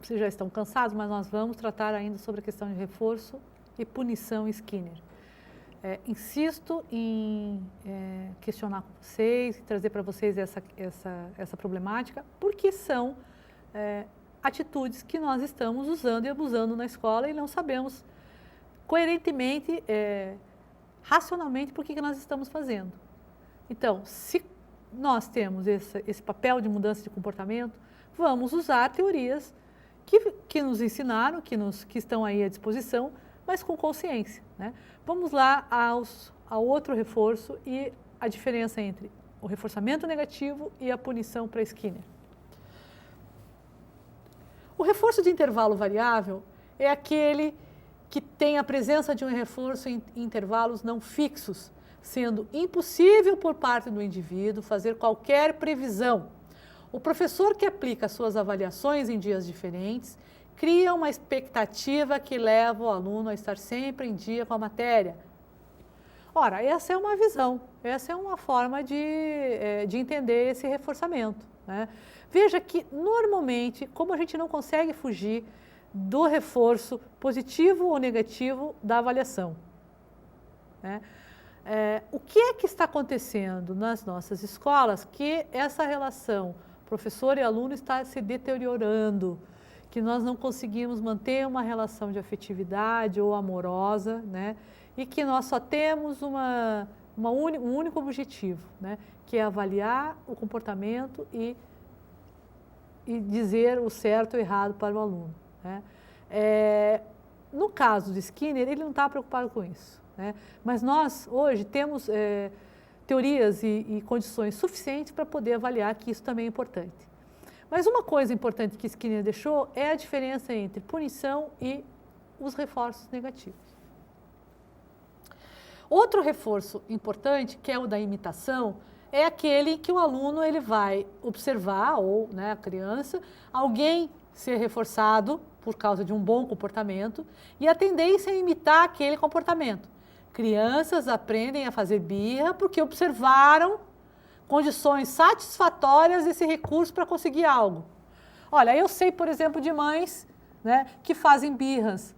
vocês já estão cansados, mas nós vamos tratar ainda sobre a questão de reforço e punição Skinner. Insisto em questionar com vocês, trazer para vocês essa problemática, porque são atitudes que nós estamos usando e abusando na escola e não sabemos coerentemente, racionalmente, por que nós estamos fazendo. Então, se nós temos esse papel de mudança de comportamento, vamos usar teorias que nos ensinaram, que estão aí à disposição, mas com consciência, né? Vamos lá ao outro reforço e a diferença entre o reforçamento negativo e a punição para Skinner. O reforço de intervalo variável é aquele que tem a presença de um reforço em intervalos não fixos, sendo impossível por parte do indivíduo fazer qualquer previsão. O professor que aplica suas avaliações em dias diferentes cria uma expectativa que leva o aluno a estar sempre em dia com a matéria. Ora, essa é uma visão, essa é uma forma de entender esse reforçamento, né? Veja que, normalmente, como a gente não consegue fugir do reforço positivo ou negativo da avaliação, né? O que é que está acontecendo nas nossas escolas que essa relação professor e aluno está se deteriorando, que nós não conseguimos manter uma relação de afetividade ou amorosa, né? E que nós só temos um único objetivo, né? Que é avaliar o comportamento e dizer o certo ou errado para o aluno, né? No caso de Skinner, ele não está preocupado com isso, né? Mas nós, hoje, temos teorias e condições suficientes para poder avaliar que isso também é importante. Mas uma coisa importante que Skinner deixou é a diferença entre punição e os reforços negativos. Outro reforço importante, que é o da imitação, é aquele que o aluno ele vai observar, ou, né, a criança, alguém ser reforçado por causa de um bom comportamento e a tendência é imitar aquele comportamento. Crianças aprendem a fazer birra porque observaram condições satisfatórias desse recurso para conseguir algo. Olha, eu sei, por exemplo, de mães, né, que fazem birras,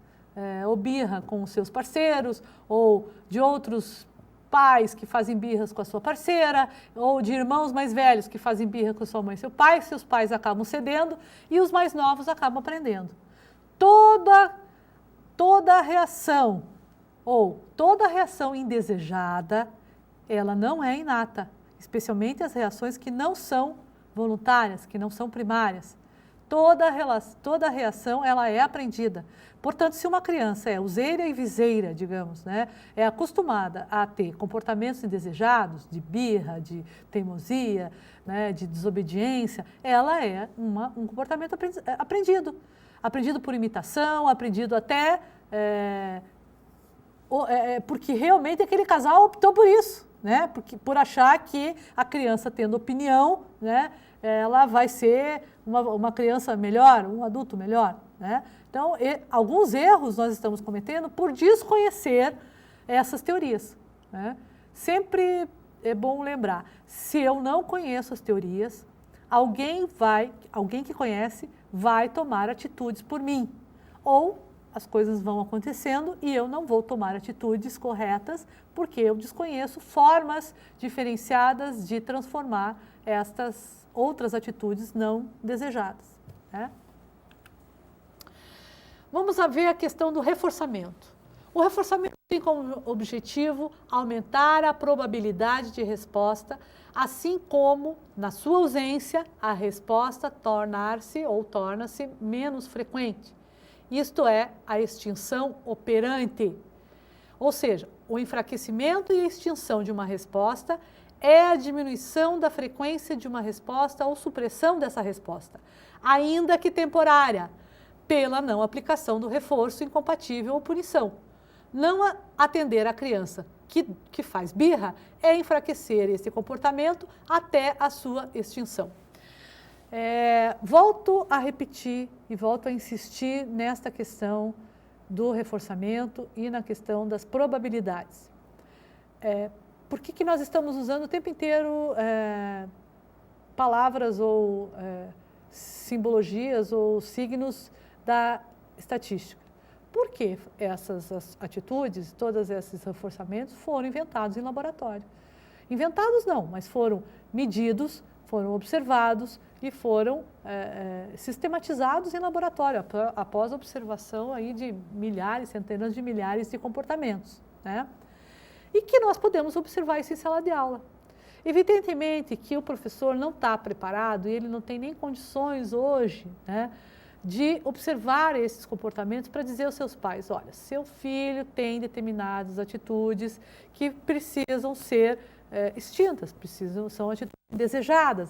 ou birra com os seus parceiros, ou de outros pais que fazem birras com a sua parceira, ou de irmãos mais velhos que fazem birra com sua mãe e seu pai, seus pais acabam cedendo e os mais novos acabam aprendendo. Toda reação, ou toda reação indesejada, ela não é inata, especialmente as reações que não são voluntárias, que não são primárias. Toda reação ela é aprendida. Portanto, se uma criança é useira e viseira, digamos, né, é acostumada a ter comportamentos indesejados, de birra, de teimosia, né, de desobediência, ela é um comportamento aprendido. Aprendido por imitação, aprendido até porque realmente aquele casal optou por isso, né? Por achar que a criança tendo opinião, né, ela vai ser uma criança melhor, um adulto melhor, né? Então, alguns erros nós estamos cometendo por desconhecer essas teorias, né? Sempre é bom lembrar, se eu não conheço as teorias, alguém que conhece vai tomar atitudes por mim, ou as coisas vão acontecendo e eu não vou tomar atitudes corretas porque eu desconheço formas diferenciadas de transformar estas outras atitudes não desejadas, né? Vamos ver a questão do reforçamento. O reforçamento tem como objetivo aumentar a probabilidade de resposta, assim como, na sua ausência, a resposta torna-se menos frequente. Isto é a extinção operante. Ou seja, o enfraquecimento e a extinção de uma resposta é a diminuição da frequência de uma resposta ou supressão dessa resposta, ainda que temporária, pela não aplicação do reforço incompatível ou punição. Não atender a criança que faz birra é enfraquecer esse comportamento até a sua extinção. Volto a repetir e volto a insistir nesta questão do reforçamento e na questão das probabilidades. Por que nós estamos usando o tempo inteiro palavras ou simbologias ou signos da estatística. Por que essas atitudes, todos esses reforçamentos foram inventados em laboratório? Inventados não, mas foram medidos, foram observados e foram sistematizados em laboratório, após a observação aí de milhares, centenas de milhares de comportamentos, né? E que nós podemos observar isso em sala de aula. Evidentemente que o professor não está preparado e ele não tem nem condições hoje, né, de observar esses comportamentos para dizer aos seus pais, olha, seu filho tem determinadas atitudes que precisam ser extintas, são atitudes indesejadas,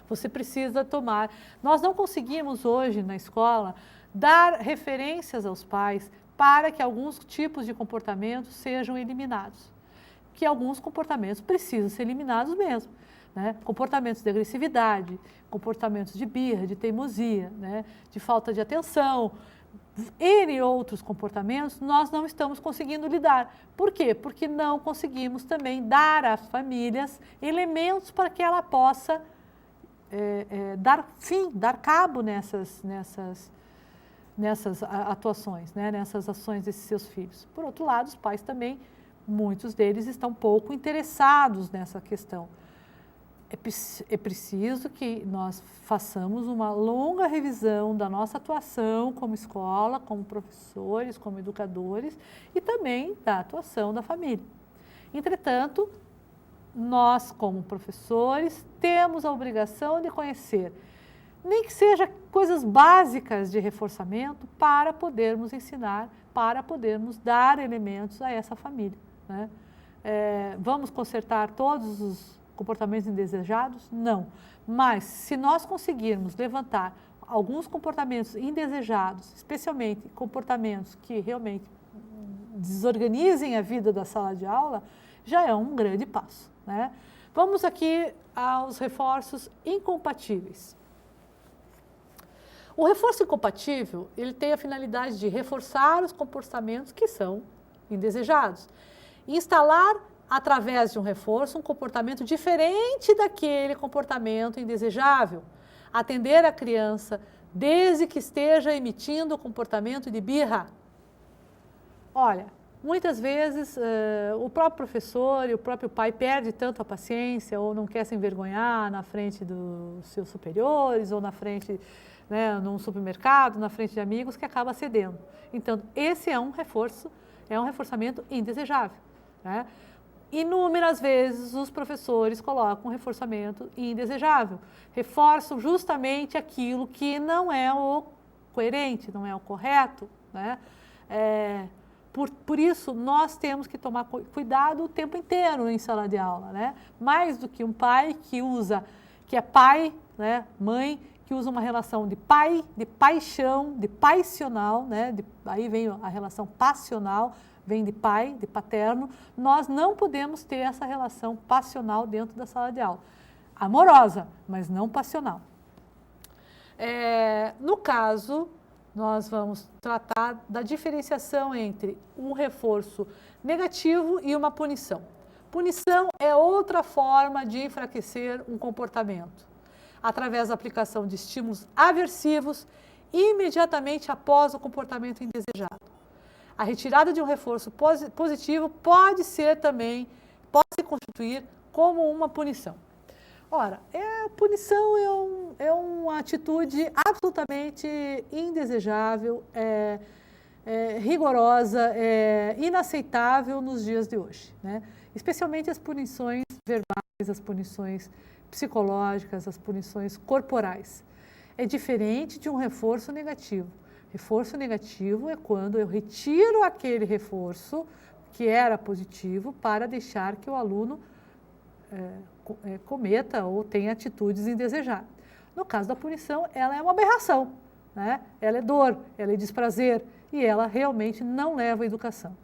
você precisa tomar. Nós não conseguimos hoje na escola dar referências aos pais para que alguns tipos de comportamentos sejam eliminados, que alguns comportamentos precisam ser eliminados mesmo, né? Comportamentos de agressividade, comportamentos de birra, de teimosia, né? De falta de atenção, N outros comportamentos nós não estamos conseguindo lidar. Por quê? Porque não conseguimos também dar às famílias elementos para que ela possa dar cabo nessas atuações, né? Nessas ações desses seus filhos. Por outro lado, os pais também, muitos deles estão pouco interessados nessa questão. É preciso que nós façamos uma longa revisão da nossa atuação como escola, como professores, como educadores e também da atuação da família. Entretanto, nós como professores temos a obrigação de conhecer, nem que seja coisas básicas de reforçamento para podermos ensinar, para podermos dar elementos a essa família, né? Vamos consertar todos os comportamentos indesejados? Não. Mas, se nós conseguirmos levantar alguns comportamentos indesejados, especialmente comportamentos que realmente desorganizem a vida da sala de aula, já é um grande passo, né? Vamos aqui aos reforços incompatíveis. O reforço incompatível, ele tem a finalidade de reforçar os comportamentos que são indesejados. Instalar através de um reforço, um comportamento diferente daquele comportamento indesejável. Atender a criança desde que esteja emitindo o comportamento de birra. Olha, muitas vezes o próprio professor e o próprio pai perde tanto a paciência ou não quer se envergonhar na frente dos seus superiores ou na frente, né, num supermercado, na frente de amigos, que acaba cedendo. Então, esse é um reforçamento indesejável, né? Inúmeras vezes os professores colocam um reforçamento indesejável, reforçam justamente aquilo que não é o coerente, não é o correto, né? Por isso, nós temos que tomar cuidado o tempo inteiro em sala de aula, né? Mais do que um pai que é pai, né, mãe, que usa uma relação de pai, de paixão, de passional, né? Aí vem a relação passional, vem de pai, de paterno. Nós não podemos ter essa relação passional dentro da sala de aula. Amorosa, mas não passional. No caso, nós vamos tratar da diferenciação entre um reforço negativo e uma punição. Punição é outra forma de enfraquecer um comportamento, através da aplicação de estímulos aversivos imediatamente após o comportamento indesejado. A retirada de um reforço positivo pode se constituir como uma punição. Ora, a punição é uma atitude absolutamente indesejável, rigorosa, inaceitável nos dias de hoje, né? Especialmente as punições verbais, as punições psicológicas, as punições corporais. É diferente de um reforço negativo. Reforço negativo é quando eu retiro aquele reforço que era positivo para deixar que o aluno cometa ou tenha atitudes indesejadas. No caso da punição, ela é uma aberração, né? Ela é dor, ela é desprazer e ela realmente não leva à educação.